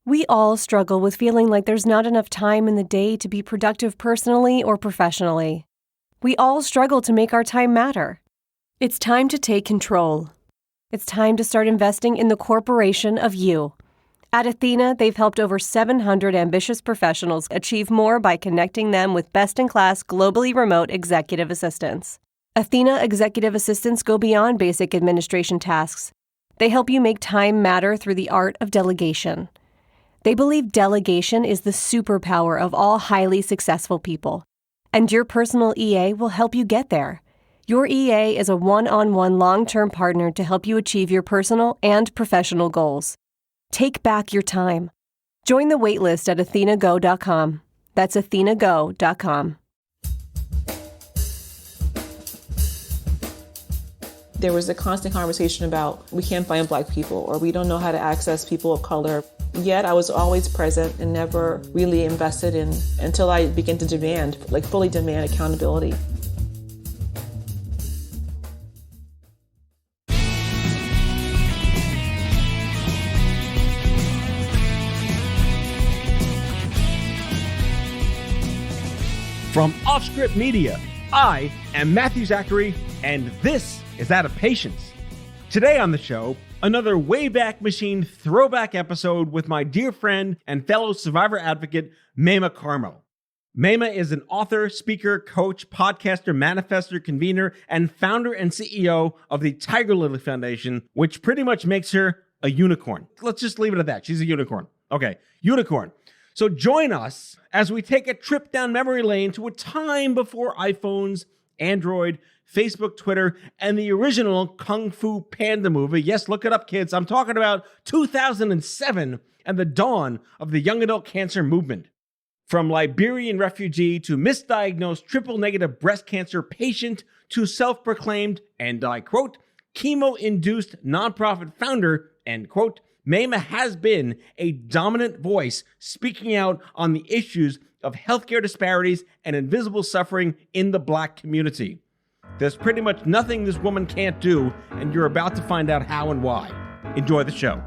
We all struggle with feeling like there's not enough time in the day to be productive personally or professionally. We all struggle to make our time matter. It's time to take control. It's time to start investing in the corporation of you. At Athena, they've helped over 700 ambitious professionals achieve more by connecting them with best-in-class, globally remote executive assistants. Athena executive assistants go beyond basic administration tasks. They help you make time matter through the art of delegation. They believe delegation is the superpower of all highly successful people, and your personal EA will help you get there. Your EA is a one-on-one long-term partner to help you achieve your personal and professional goals. Take back your time. Join the waitlist at athenago.com. That's athenago.com. There was a constant conversation about we can't find Black people or we don't know how to access people of color. Yet I was always present and never really invested in until I began to demand, fully demand accountability. From Offscript Media, I am Matthew Zachary, and this is Out of Patience. Today on the show, another Wayback Machine throwback episode with my dear friend and fellow survivor advocate, Maimah Karmo. Maimah is an author, speaker, coach, podcaster, manifestor, convener, and founder and CEO of the Tiger Lily Foundation, which pretty much makes her a unicorn. Let's just leave it at that. She's a unicorn. Okay, unicorn. So join us as we take a trip down memory lane to a time before iPhones, Android, Facebook, Twitter, and the original Kung Fu Panda movie. Yes, look it up, kids. I'm talking about 2007 and the dawn of the young adult cancer movement. From Liberian refugee to misdiagnosed triple-negative breast cancer patient to self-proclaimed, and I quote, chemo-induced nonprofit founder, end quote, Maimah has been a dominant voice speaking out on the issues of healthcare disparities and invisible suffering in the Black community. There's pretty much nothing this woman can't do, and you're about to find out how and why. Enjoy the show.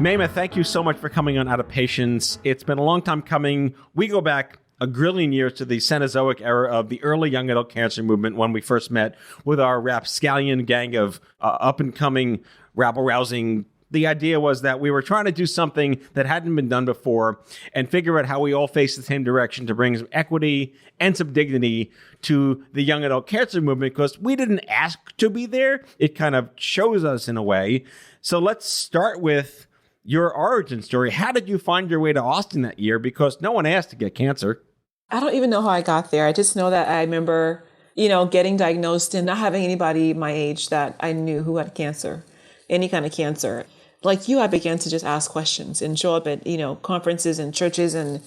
Maimah, thank you so much for coming on Out of Patience. It's been a long time coming. We go back a grillion years to the Cenozoic era of the early young adult cancer movement when we first met with our rapscallion gang of up-and-coming, rabble-rousing. The idea was that we were trying to do something that hadn't been done before and figure out how we all face the same direction to bring some equity and some dignity to the young adult cancer movement, because we didn't ask to be there. It kind of chose us in a way. So let's start with your origin story. How did you find your way to Austin that year? Because no one asked to get cancer. I don't even know how I got there. I just know that I remember, getting diagnosed and not having anybody my age that I knew who had cancer, any kind of cancer. Like you, I began to just ask questions and show up at, conferences and churches, and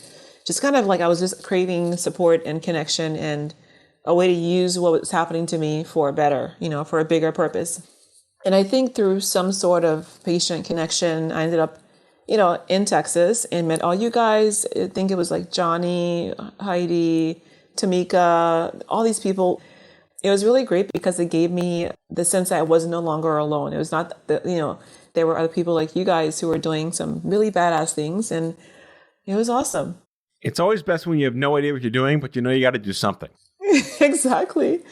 just kind of I was just craving support and connection and a way to use what was happening to me for better, for a bigger purpose. And I think through some sort of patient connection, I ended up, in Texas and met all you guys. I think it was Johnny, Heidi, Tamika, all these people. It was really great because it gave me the sense that I was no longer alone. It was not, there were other people like you guys who were doing some really badass things, and it was awesome. It's always best when you have no idea what you're doing, but you got to do something. Exactly.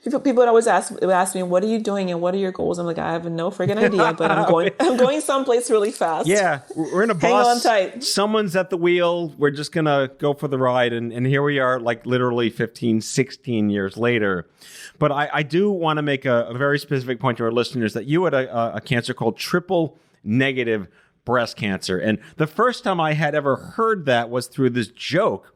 People would always ask me, what are you doing and what are your goals? I'm like, I have no friggin' idea, but I'm going someplace really fast. Yeah, we're in a bus. Hang on tight. Someone's at the wheel. We're just going to go for the ride. And here we are, literally 15, 16 years later. But I do want to make a very specific point to our listeners that you had a cancer called triple-negative breast cancer. And the first time I had ever heard that was through this joke.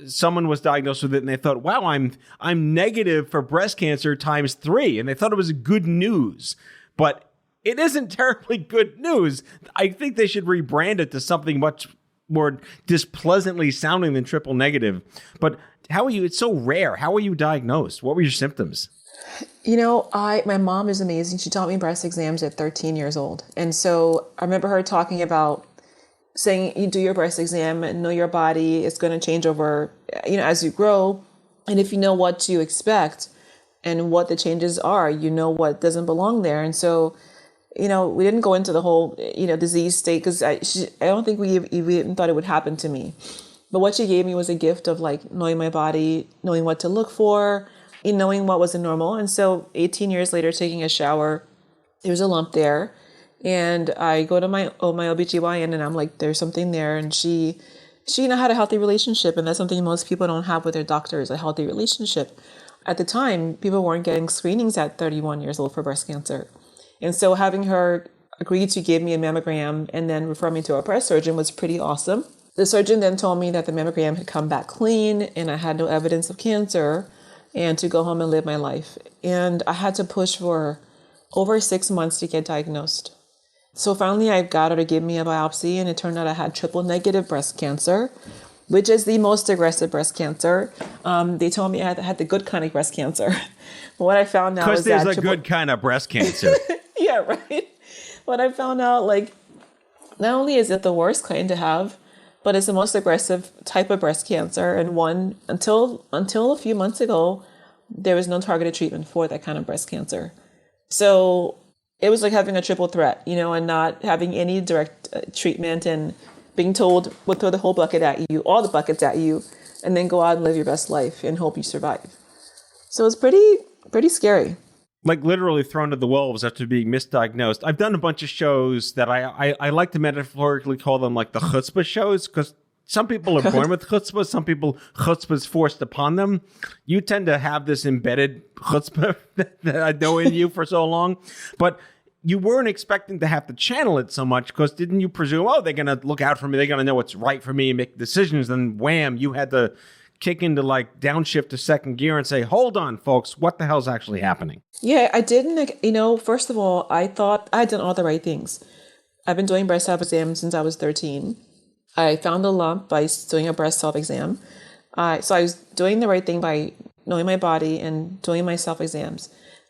Someone was diagnosed with it and they thought, wow, I'm negative for breast cancer times 3. And they thought it was good news, but it isn't terribly good news. I think they should rebrand it to something much more displeasantly sounding than triple negative. But how are you? It's so rare. How were you diagnosed? What were your symptoms? My mom is amazing. She taught me breast exams at 13 years old. And so I remember her talking about saying, you do your breast exam and know your body. It's going to change over, as you grow. And if you know what to expect, and what the changes are. You know what doesn't belong there. And so, we didn't go into the whole, disease state because I don't think we even thought it would happen to me. But what she gave me was a gift of like knowing my body, knowing what to look for, knowing what wasn't normal. And so 18 years later, taking a shower, there's a lump there. And I go to my OBGYN and I'm like, there's something there. And she had a healthy relationship. And that's something most people don't have with their doctors, a healthy relationship. At the time, people weren't getting screenings at 31 years old for breast cancer. And so having her agree to give me a mammogram and then refer me to a breast surgeon was pretty awesome. The surgeon then told me that the mammogram had come back clean and I had no evidence of cancer and to go home and live my life. And I had to push for over 6 months to get diagnosed. So finally I got her to give me a biopsy and it turned out I had triple negative breast cancer, which is the most aggressive breast cancer. They told me I had the good kind of breast cancer. What I found out is that... Because there's a good kind of breast cancer. Yeah, right. What I found out, like, not only is it the worst kind to have, but it's the most aggressive type of breast cancer. And one, until a few months ago, there was no targeted treatment for that kind of breast cancer. So it was like having a triple threat, and not having any direct treatment and being told we'll throw the whole bucket at you, all the buckets at you, and then go out and live your best life and hope you survive. So it's pretty scary. Like literally thrown to the wolves after being misdiagnosed. I've done a bunch of shows that I like to metaphorically call them like the chutzpah shows, because some people are born with chutzpah, some people chutzpah is forced upon them. You tend to have this embedded chutzpah that I know in you for so long, but you weren't expecting to have to channel it so much, because didn't you presume, they're going to look out for me, they're going to know what's right for me and make decisions, and wham, you had to kick into like downshift to second gear and say, hold on, folks, what the hell's actually happening? Yeah, I didn't, first of all, I thought I had done all the right things. I've been doing breast self-exams since I was 13. I found a lump by doing a breast self-exam. So I was doing the right thing by knowing my body and doing my self-exams.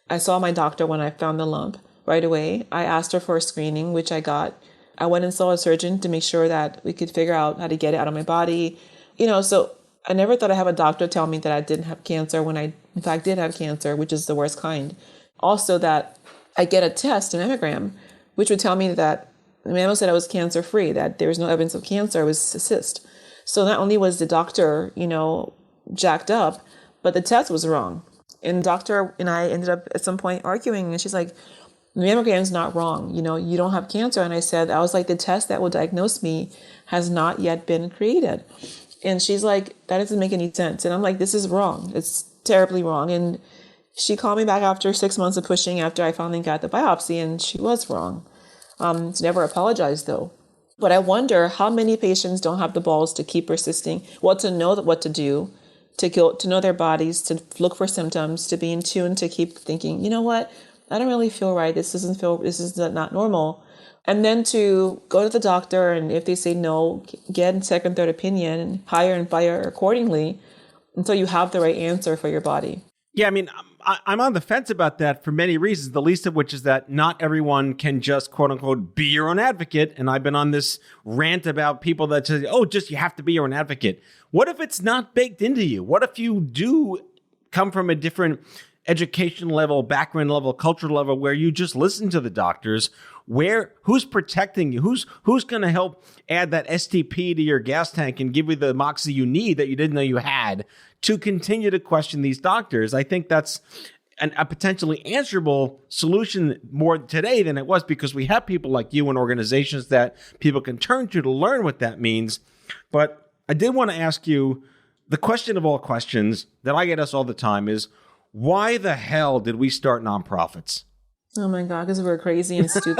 I saw my doctor when I found the lump right away. I asked her for a screening, which I got. I went and saw a surgeon to make sure that we could figure out how to get it out of my body. So I never thought I'd have a doctor tell me that I didn't have cancer when I, in fact, did have cancer, which is the worst kind. Also that I get a test, a mammogram, which would tell me that the mammo said I was cancer-free, that there was no evidence of cancer, it was a cyst. So not only was the doctor, jacked up, but the test was wrong. And the doctor and I ended up at some point arguing, and she's like, the mammogram's not wrong. You don't have cancer. And I was like, the test that will diagnose me has not yet been created. And she's like, that doesn't make any sense. And I'm like, this is wrong. It's terribly wrong. And she called me back after 6 months of pushing after I finally got the biopsy, and she was wrong. She never apologized though. But I wonder how many patients don't have the balls to keep persisting, to know what to do, to know their bodies, to look for symptoms, to be in tune, to keep thinking, you know what, I don't really feel right. This is not normal. And then to go to the doctor, and if they say no, get a second, third opinion and hire and fire accordingly until you have the right answer for your body. Yeah, I mean, I'm on the fence about that for many reasons, the least of which is that not everyone can just, quote unquote, be your own advocate. And I've been on this rant about people that say, you have to be your own advocate. What if it's not baked into you? What if you do come from a different education level, background level, culture level, where you just listen to the doctors? Who's protecting you? Who's going to help add that STP to your gas tank and give you the moxie you need that you didn't know you had to continue to question these doctors? I think that's a potentially answerable solution more today than it was, because we have people like you and organizations that people can turn to learn what that means. But I did want to ask you the question of all questions that I get asked all the time is, why the hell did we start nonprofits? Oh my God, because we're crazy and stupid.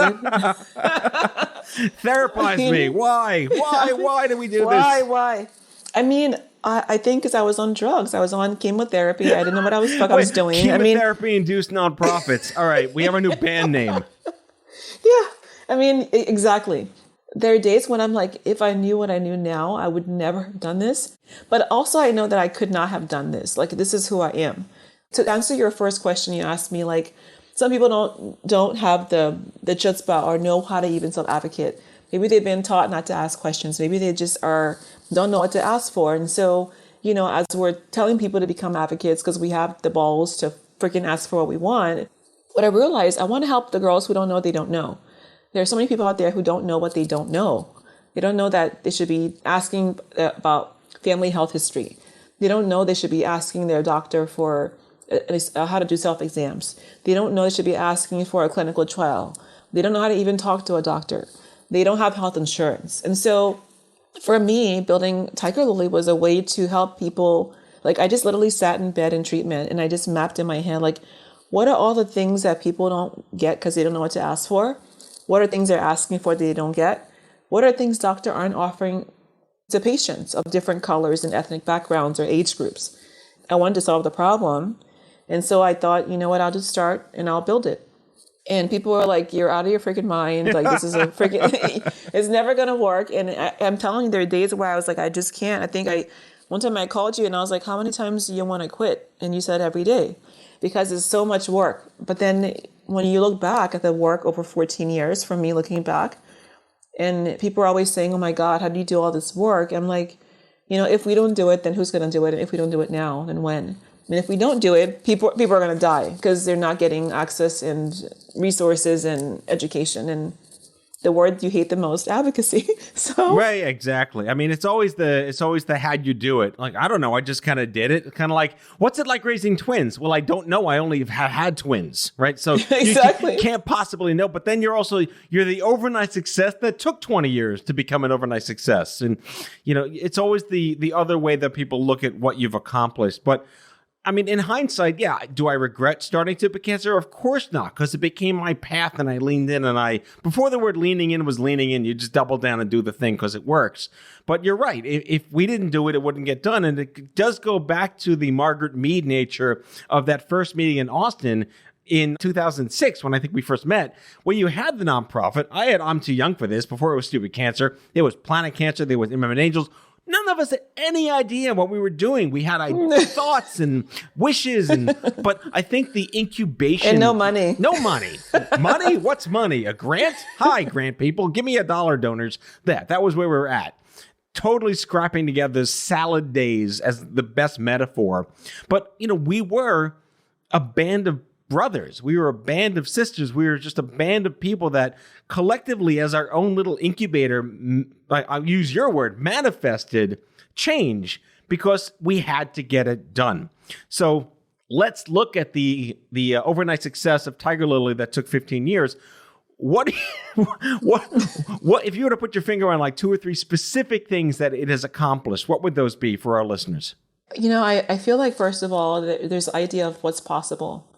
Therapize me. Why? Why did we do this? Why? I mean, I think because I was on drugs. I was on chemotherapy. I didn't know what I was doing. Chemotherapy-induced nonprofits. All right, we have a new band name. Yeah, I mean, exactly. There are days when I'm like, if I knew what I knew now, I would never have done this. But also I know that I could not have done this. Like, this is who I am. To answer your first question, you asked me, like, some people don't have the chutzpah or know how to even self-advocate. Maybe they've been taught not to ask questions. Maybe they just don't know what to ask for. And so, as we're telling people to become advocates because we have the balls to freaking ask for what we want. What I realized, I want to help the girls who don't know what they don't know. There are so many people out there who don't know what they don't know. They don't know that they should be asking about family health history. They don't know they should be asking their doctor for how to do self-exams. They don't know they should be asking for a clinical trial. They don't know how to even talk to a doctor. They don't have health insurance. And so for me, building Tiger Lily was a way to help people. Like, I just literally sat in bed in treatment and I just mapped in my head, like, what are all the things that people don't get because they don't know what to ask for? What are things they're asking for that they don't get? What are things doctors aren't offering to patients of different colors and ethnic backgrounds or age groups? I wanted to solve the problem. And so I thought, you know what, I'll just start and I'll build it. And people were like, you're out of your freaking mind. Like, this is a freaking, it's never going to work. And I'm telling you, there are days where I was like, I just can't. One time I called you and I was like, how many times do you want to quit? And you said every day, because it's so much work. But then when you look back at the work over 14 years, from me looking back, and people are always saying, oh my God, how do you do all this work? I'm like, if we don't do it, then who's going to do it? And if we don't do it now, then when? And if we don't do it, people are going to die because they're not getting access and resources and education. And the word you hate the most, advocacy. So right, exactly. I mean, it's always the how'd you do it? Like, I don't know. I just kind of did it. Kind of like, what's it like raising twins? Well, I don't know. I only have had twins, right? So exactly. You can't possibly know. But then you're the overnight success that took 20 years to become an overnight success. And, it's always the other way that people look at what you've accomplished. But I mean, in hindsight, yeah, do I regret starting Tip of Cancer? Of course not, because it became my path and I leaned in before the word leaning in was leaning in, you just double down and do the thing because it works. But you're right. If we didn't do it, it wouldn't get done. And it does go back to the Margaret Mead nature of that first meeting in Austin in 2006, when I think we first met, when you had the nonprofit. I'm Too Young for This. Before it was Stupid Cancer, there was Planet Cancer, there was Immigrant Angels. None of us had any idea what we were doing. We had thoughts and wishes, but I think the incubation... And no money. No money. Money? What's money? A grant? Hi, grant people. Give me $1, donors. That was where we were at. Totally scrapping together salad days as the best metaphor. But, we were a band of brothers. We were a band of sisters. We were just a band of people that collectively, as our own little incubator, I'll use your word, manifested change because we had to get it done. So let's look at the overnight success of Tiger Lily that took 15 years. What if you were to put your finger on like 2 or 3 specific things that it has accomplished, what would those be for our listeners? I feel like, first of all, there's the idea of what's possible.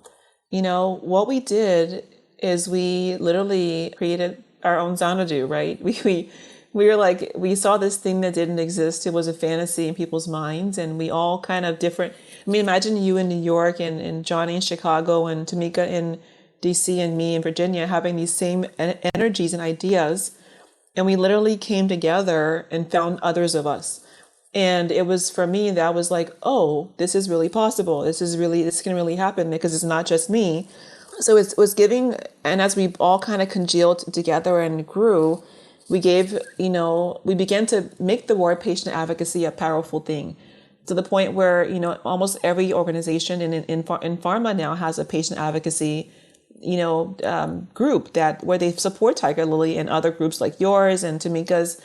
What we did is we literally created our own Xanadu, right? We were like, we saw this thing that didn't exist. It was a fantasy in people's minds, and we all kind of different. I mean, imagine you in New York and Johnny in Chicago and Tamika in DC and me in Virginia having these same energies and ideas. And we literally came together and found others of us. And it was, for me, that was like, oh, this is really possible. This can really happen because it's not just me. So it was giving, and as we all kind of congealed together and grew, we began to make the word patient advocacy a powerful thing, to the point where, almost every organization in pharma now has a patient advocacy, group where they support Tiger Lily and other groups like yours and Tamika's.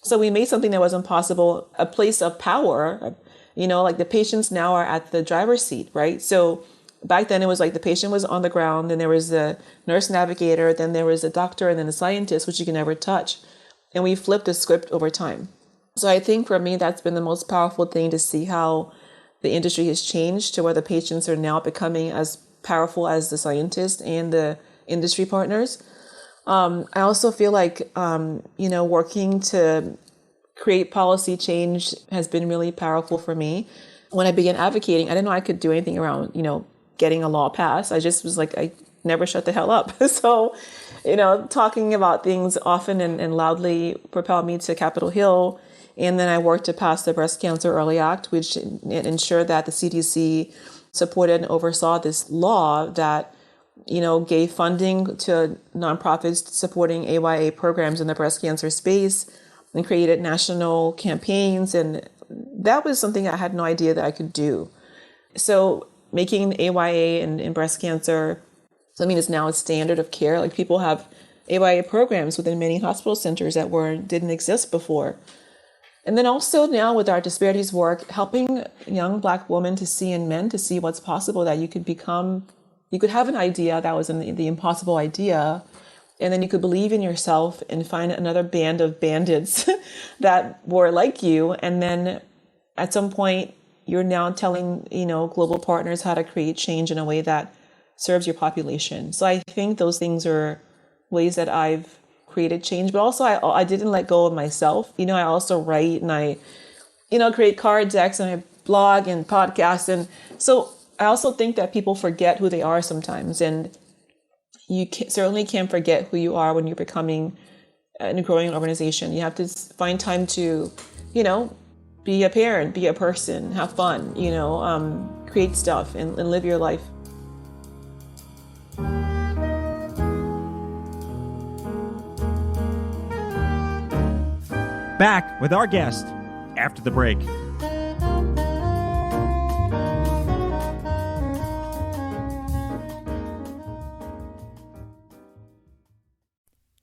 So we made something that was impossible, a place of power, like the patients now are at the driver's seat, right? So back then it was like the patient was on the ground, then there was the nurse navigator, then there was the doctor, and then the scientist, which you can never touch. And we flipped the script over time. So I think for me, that's been the most powerful thing, to see how the industry has changed to where the patients are now becoming as powerful as the scientists and the industry partners. I also feel like, working to create policy change has been really powerful for me. When I began advocating, I didn't know I could do anything around, getting a law passed. I just was like, I never shut the hell up. So, talking about things often and loudly propelled me to Capitol Hill. And then I worked to pass the Breast Cancer Early Act, which ensured that the CDC supported and oversaw this law that gave funding to nonprofits supporting AYA programs in the breast cancer space, and created national campaigns. And that was something I had no idea that I could do. So making AYA and breast cancer something that's now a standard of care. Like people have AYA programs within many hospital centers that didn't exist before. And then also now with our Disparities work, helping young Black women to see and men to see what's possible, that you could have an idea that was the impossible idea, and then you could believe in yourself and find another band of bandits that were like you. And then at some point, you're now telling, global partners how to create change in a way that serves your population. So I think those things are ways that I've created change, but also I didn't let go of myself. I also write and I, create card decks and I blog and podcast. And so I also think that people forget who they are sometimes. And you certainly can't forget who you are when you're becoming and growing an organization. You have to find time to, be a parent, be a person, have fun, create stuff and live your life. Back with our guest after the break.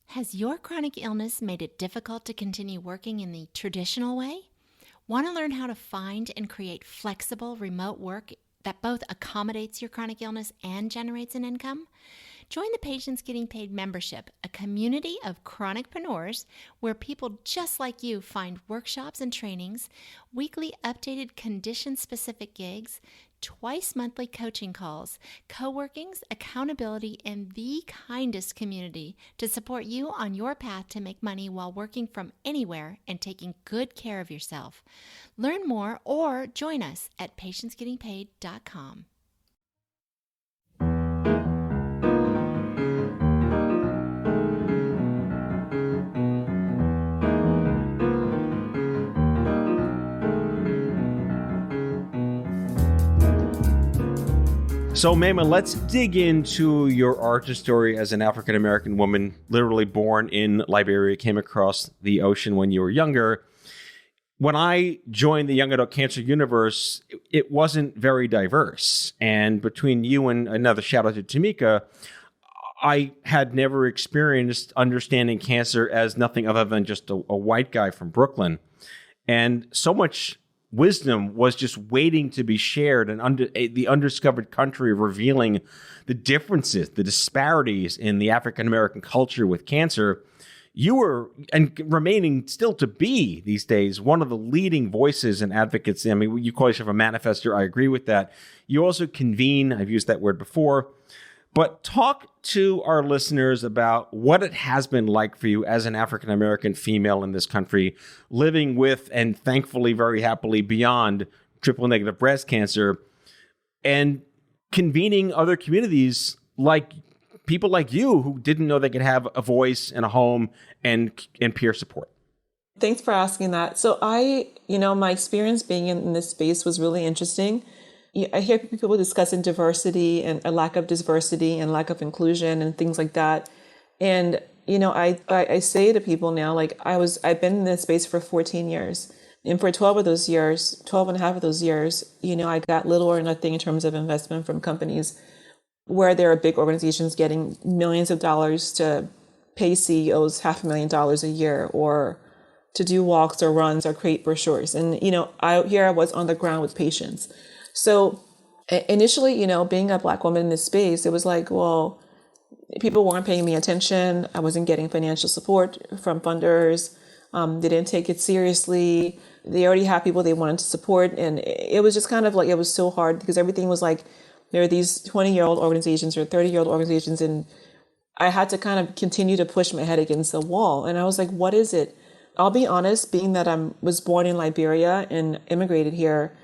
Has your chronic illness made it difficult to continue working in the traditional way? Want to learn how to find and create flexible remote work that both accommodates your chronic illness and generates an income? Join the Patients Getting Paid membership, a community of chronicpreneurs where people just like you find workshops and trainings, weekly updated condition-specific gigs, twice monthly coaching calls, co-workings, accountability, and the kindest community to support you on your path to make money while working from anywhere and taking good care of yourself. Learn more or join us at patientsgettingpaid.com. So, Maimah, let's dig into your origin story as an African-American woman, literally born in Liberia, came across the ocean when you were younger. When I joined the Young Adult Cancer universe, it wasn't very diverse. And between you and another shout out to Tamika, I had never experienced understanding cancer as nothing other than just a white guy from Brooklyn. And so much wisdom was just waiting to be shared, and the undiscovered country revealing the differences, the disparities in the African-American culture with cancer. You were, and remaining still to be these days, one of the leading voices and advocates. I mean, you call yourself a manifester. I agree with that. You also convene. I've used that word before. But talk to our listeners about what it has been like for you as an African-American female in this country, living with and thankfully very happily beyond triple-negative breast cancer, and convening other communities like people like you who didn't know they could have a voice and a home and peer support. Thanks for asking that. So my experience being in this space was really interesting. I hear people discussing diversity and a lack of diversity and lack of inclusion and things like that. And, I say to people now, like I've been in this space for 14 years. And for 12 and a half of those years, I got little or nothing in terms of investment from companies where there are big organizations getting millions of dollars to pay CEOs $500,000 a year or to do walks or runs or create brochures. And, I was on the ground with patients. So initially, being a Black woman in this space, it was like, well, people weren't paying me attention. I wasn't getting financial support from funders. They didn't take it seriously. They already had people they wanted to support. And it was just kind of like, it was so hard because everything was like, there are these 20-year-old organizations or 30-year-old organizations. And I had to kind of continue to push my head against the wall. And I was like, what is it? I'll be honest, being that I was born in Liberia and immigrated here,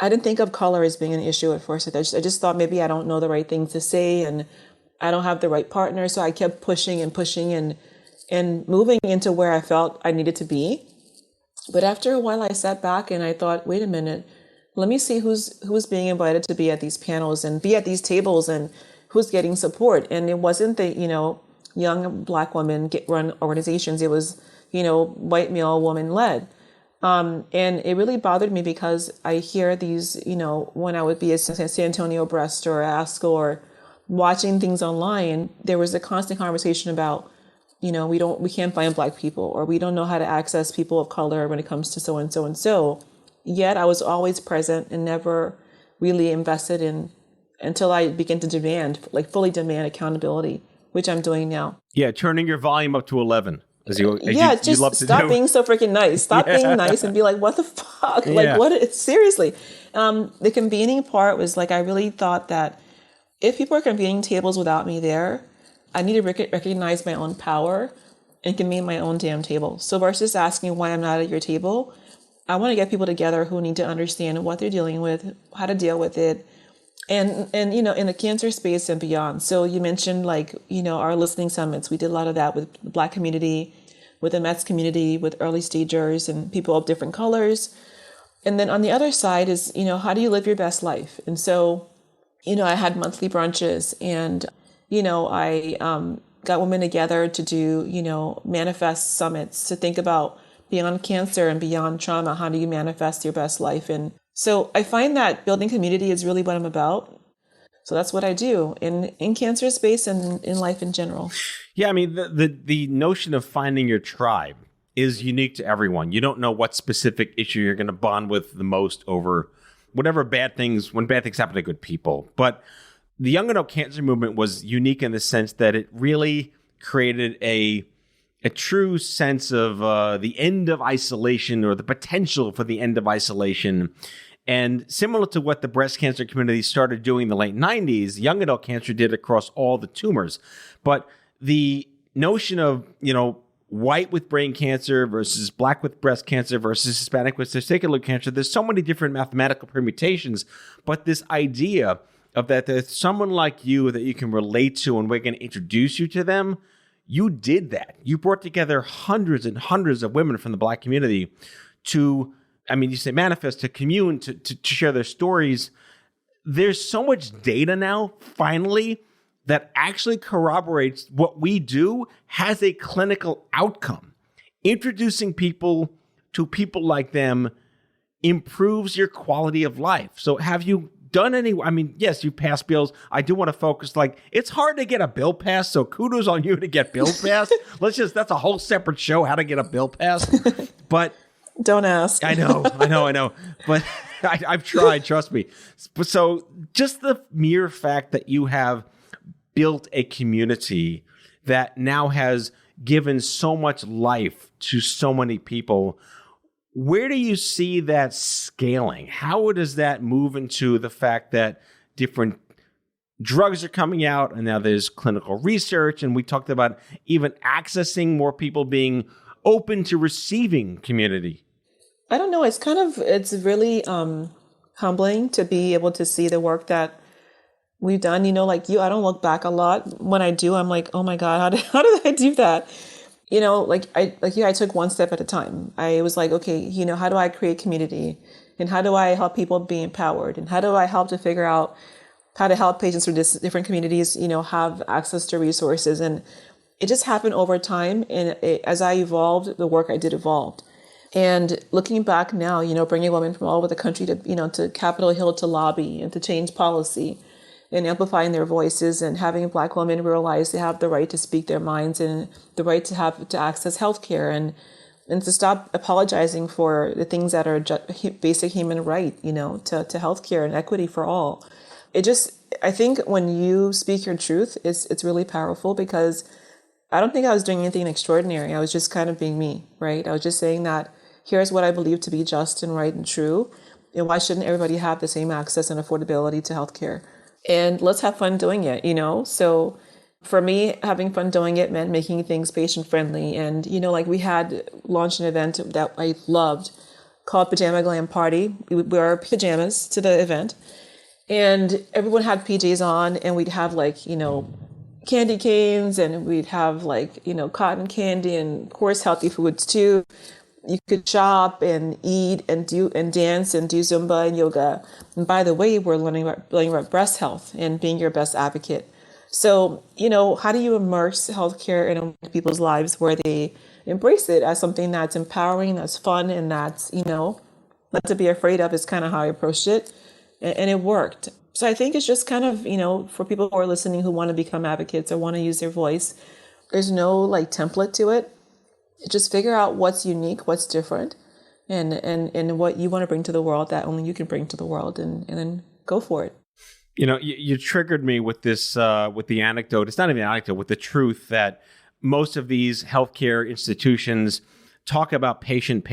I didn't think of color as being an issue at first. I just thought maybe I don't know the right things to say and I don't have the right partner. So I kept pushing and moving into where I felt I needed to be. But after a while, I sat back and I thought, wait a minute, let me see who's being invited to be at these panels and be at these tables and who's getting support. And it wasn't the, young Black women run organizations. It was, white male woman led. And it really bothered me because I hear these, when I would be at San Antonio Breast or ASCO or watching things online, there was a constant conversation about, we can't find Black people, or we don't know how to access people of color when it comes to so and so and so. Yet I was always present and never really invested in until I began to fully demand accountability, which I'm doing now. Yeah, turning your volume up to 11. You love to stop being so freaking nice. Stop being nice and be like, what the fuck? Yeah. Seriously. The convening part was like, I really thought that if people are convening tables without me there, I need to recognize my own power and convene my own damn table. So versus asking why I'm not at your table, I want to get people together who need to understand what they're dealing with, how to deal with it, and in the cancer space and beyond. So you mentioned our listening summits. We did a lot of that with the Black community, with the Mets community, with early stagers and people of different colors. And then on the other side is, how do you live your best life? And so, I had monthly brunches, and, I got women together to do, manifest summits to think about beyond cancer and beyond trauma. How do you manifest your best life? And so I find that building community is really what I'm about. So that's what I do in cancer space and in life in general. Yeah, I mean, the notion of finding your tribe is unique to everyone. You don't know what specific issue you're going to bond with the most over whatever when bad things happen to good people. But the young adult cancer movement was unique in the sense that it really created a true sense of the end of isolation, or the potential for the end of isolation. And similar to what the breast cancer community started doing in the late 90s, young adult cancer did across all the tumors. But the notion of, white with brain cancer versus Black with breast cancer versus Hispanic with testicular cancer, there's so many different mathematical permutations. But this idea of that there's someone like you that you can relate to and we're going to introduce you to them, you did that. You brought together hundreds and hundreds of women from the Black community to, you say manifest, to commune, to share their stories. There's so much data now, finally, that actually corroborates what we do has a clinical outcome. Introducing people to people like them improves your quality of life. So have you done any, yes, you pass bills. I do want to focus, it's hard to get a bill passed, so kudos on you to get bills passed. That's a whole separate show, how to get a bill passed. But don't ask. I know. But I've tried, trust me. So just the mere fact that you have built a community that now has given so much life to so many people, where do you see that scaling? How does that move into the fact that different drugs are coming out and now there's clinical research, and we talked about even accessing more people being open to receiving community? I don't know. It's really humbling to be able to see the work that we've done. I don't look back a lot. When I do, I'm like, oh my God, how did I do that? I took one step at a time. I was like, okay, how do I create community? And how do I help people be empowered? And how do I help to figure out how to help patients from different communities, have access to resources? And it just happened over time. And as I evolved, the work I did evolved. And looking back now, bringing women from all over the country to, to Capitol Hill to lobby and to change policy and amplifying their voices, and having Black women realize they have the right to speak their minds and the right to access healthcare, and to stop apologizing for the things that are basic human right, to healthcare and equity for all. I think when you speak your truth, it's really powerful, because I don't think I was doing anything extraordinary. I was just kind of being me, right? I was just saying that here's what I believe to be just and right and true. And why shouldn't everybody have the same access and affordability to healthcare? And let's have fun doing it, So for me, having fun doing it meant making things patient friendly. And, we had launched an event that I loved called Pajama Glam Party. We wore pajamas to the event, and everyone had PJs on, and we'd have candy canes, and we'd have cotton candy, and of course healthy foods too. You could shop and eat and dance and do Zumba and yoga. And by the way, we're learning about breast health and being your best advocate. So, how do you immerse healthcare in people's lives where they embrace it as something that's empowering, that's fun, and that's, not to be afraid of is kind of how I approached it. And it worked. So I think it's just kind of, for people who are listening who want to become advocates or want to use their voice, there's no like template to it. Just figure out what's unique, what's different, and what you want to bring to the world that only you can bring to the world, and then go for it. You triggered me with this, with the anecdote. It's not even an anecdote, with the truth that most of these healthcare institutions talk about patient,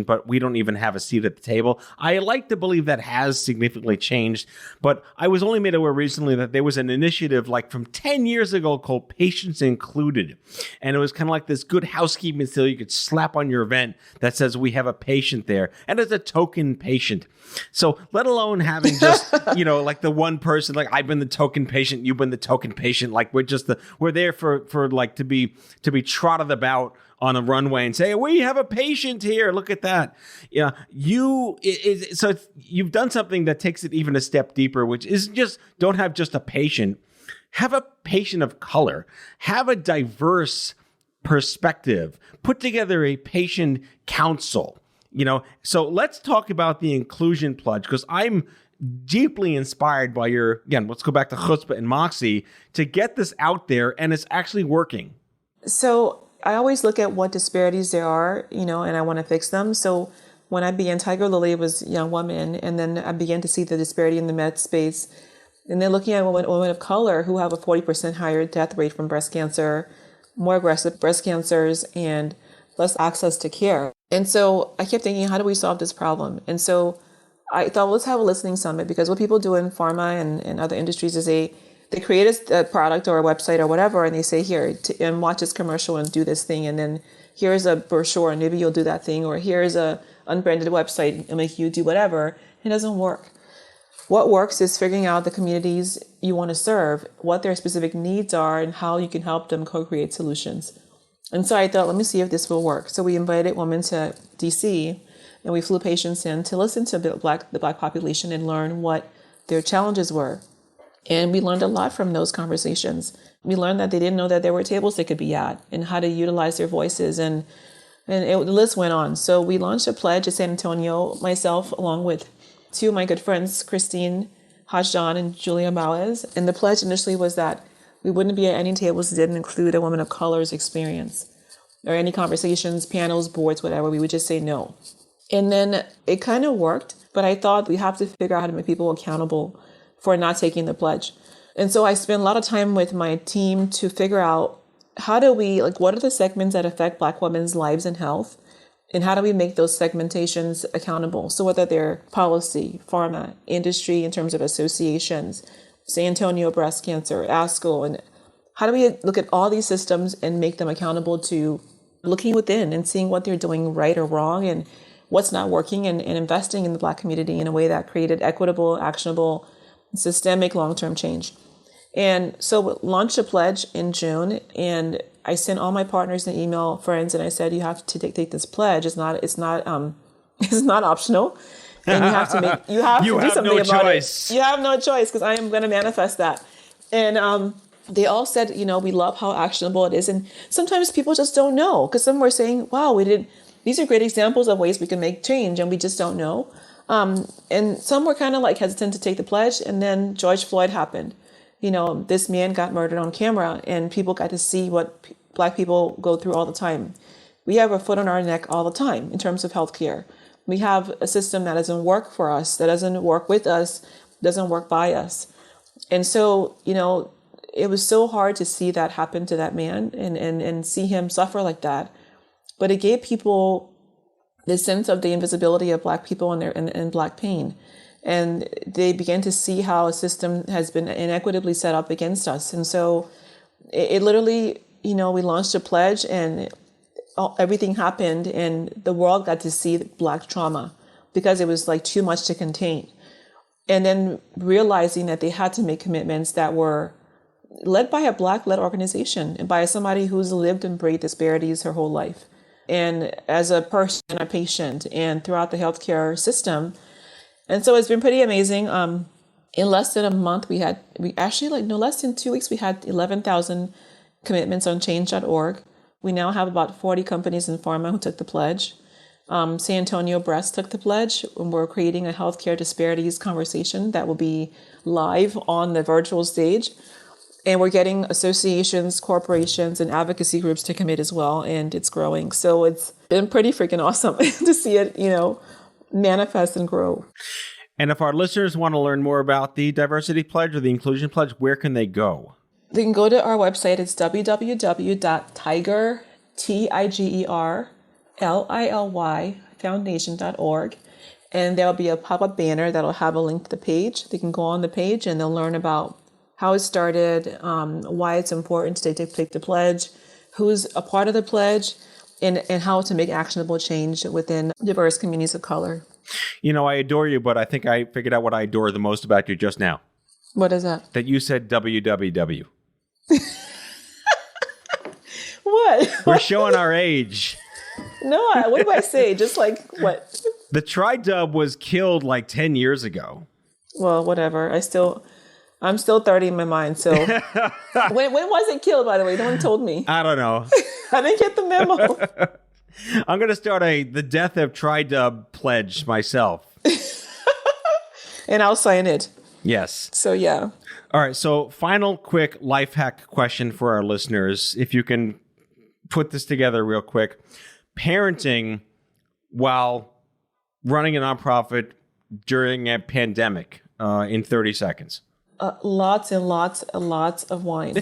but we don't even have a seat at the table. I like to believe that has significantly changed, but I was only made aware recently that there was an initiative like from 10 years ago called Patients Included. And it was kind of like this good housekeeping seal you could slap on your event that says we have a patient there, and it's a token patient. So let alone having just, like the one person, like I've been the token patient, you've been the token patient, like we're there for like to be trotted about on a runway and say, we have a patient here. Look at that. Yeah. So you've done something that takes it even a step deeper, which is just don't have just a patient, have a patient of color, have a diverse perspective, put together a patient council. So let's talk about the inclusion pledge, because I'm deeply inspired by let's go back to chutzpah and moxie to get this out there, and it's actually working. So I always look at what disparities there are, and I want to fix them. So when I began Tiger Lily, was young women, and then I began to see the disparity in the med space. And then looking at women of color who have a 40% higher death rate from breast cancer, more aggressive breast cancers, and less access to care. And so I kept thinking, how do we solve this problem? And so I thought, well, let's have a listening summit, because what people do in pharma and other industries is they create a product or a website or whatever, and they say, here, and watch this commercial and do this thing. And then here's a brochure, and maybe you'll do that thing. Or here's a unbranded website and make you do whatever. It doesn't work. What works is figuring out the communities you want to serve, what their specific needs are, and how you can help them co-create solutions. And so I thought, let me see if this will work. So we invited women to DC, and we flew patients in to listen to the Black population and learn what their challenges were. And we learned a lot from those conversations. We learned that they didn't know that there were tables they could be at, and how to utilize their voices. And the list went on. So we launched a pledge at San Antonio, myself, along with two of my good friends, Christine Hajdan and Julia Mauez. And the pledge initially was that we wouldn't be at any tables that didn't include a woman of color's experience, or any conversations, panels, boards, whatever. We would just say no. And then it kind of worked, but I thought we have to figure out how to make people accountable for not taking the pledge. And so I spent a lot of time with my team to figure out how do we, what are the segments that affect Black women's lives and health? And how do we make those segmentations accountable? So whether they're policy, pharma, industry in terms of associations, San Antonio Breast Cancer, ASCO, and how do we look at all these systems and make them accountable to looking within and seeing what they're doing right or wrong and what's not working, and investing in the Black community in a way that created equitable, actionable, systemic long-term change. And so we launched a pledge in June, and I sent all my partners an email, friends, and I said, you have to take this pledge. It's not optional. And you have to do something about it. You have no choice, because I am going to manifest that. And they all said, we love how actionable it is. And sometimes people just don't know, because some were saying, wow, these are great examples of ways we can make change, and we just don't know. And some were kind of hesitant to take the pledge. And then George Floyd happened. This man got murdered on camera, and people got to see what Black people go through all the time. We have a foot on our neck all the time in terms of healthcare. We have a system that doesn't work for us, that doesn't work with us, doesn't work by us. And so, it was so hard to see that happen to that man and see him suffer like that. But it gave people the sense of the invisibility of Black people and Black pain. And they began to see how a system has been inequitably set up against us. And so it literally, we launched a pledge, and everything happened, and the world got to see Black trauma, because it was too much to contain. And then realizing that they had to make commitments that were led by a Black-led organization and by somebody who's lived and breathed disparities her whole life. And as a person, a patient, and throughout the healthcare system. And so it's been pretty amazing. In less than a month, less than 2 weeks, we had 11,000 commitments on change.org. We now have about 40 companies in pharma who took the pledge. San Antonio Breast took the pledge, and we're creating a healthcare disparities conversation that will be live on the virtual stage. And we're getting associations, corporations, and advocacy groups to commit as well, and it's growing. So it's been pretty freaking awesome to see it, manifest and grow. And if our listeners want to learn more about the Diversity Pledge or the Inclusion Pledge, where can they go? They can go to our website. It's www.tigerlillyfoundation.org. And there'll be a pop-up banner that'll have a link to the page. They can go on the page and they'll learn about how it started, why it's important to take the pledge, who's a part of the pledge, and how to make actionable change within diverse communities of color. I adore you, but I think I figured out what I adore the most about you just now. What is that? That you said www. What? We're showing our age. No, what do I say? Just like what? The Tri-Dub was killed like 10 years ago. Well, whatever. I'm still 30 in my mind. So when was it killed, by the way? No one told me. I don't know. I didn't get the memo. I'm going to start the Death of Tri-Dub pledge myself. And I'll sign it. Yes. So, yeah. All right. So final quick life hack question for our listeners. If you can put this together real quick. Parenting while running a nonprofit during a pandemic in 30 seconds. Lots and lots and lots of wine.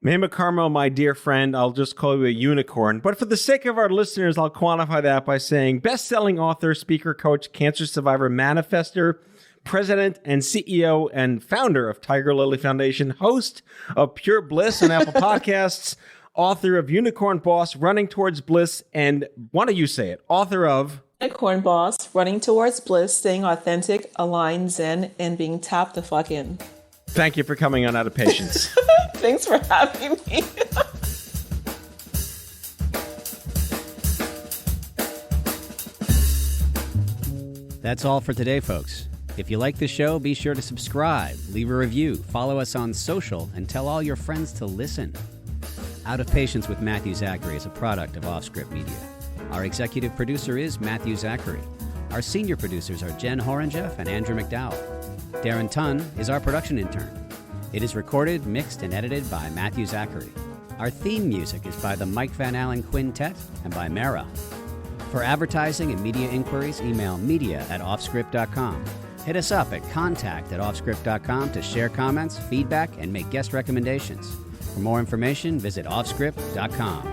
Maimah Karmo, my dear friend, I'll just call you a unicorn. But for the sake of our listeners, I'll quantify that by saying best-selling author, speaker, coach, cancer survivor, manifester, president and CEO and founder of Tiger Lily Foundation, host of Pure Bliss on Apple Podcasts, author of Unicorn Boss, Running Towards Bliss, and why don't you say it? Author of Unicorn Boss, Running Towards Bliss, Staying Authentic, Aligned, Zen, and Being Tapped the Fuck In. Thank you for coming on Out of Patience. Thanks for having me. That's all for today, folks. If you like the show, be sure to subscribe, leave a review, follow us on social, and tell all your friends to listen. Out of Patience with Matthew Zachary is a product of Offscript Media. Our executive producer is Matthew Zachary. Our senior producers are Jen Horangeff and Andrew McDowell. Darren Tunn is our production intern. It is recorded, mixed, and edited by Matthew Zachary. Our theme music is by the Mike Van Allen Quintet and by Maimah. For advertising and media inquiries, email media@offscript.com. Hit us up at contact@offscript.com to share comments, feedback, and make guest recommendations. For more information, visit offscript.com.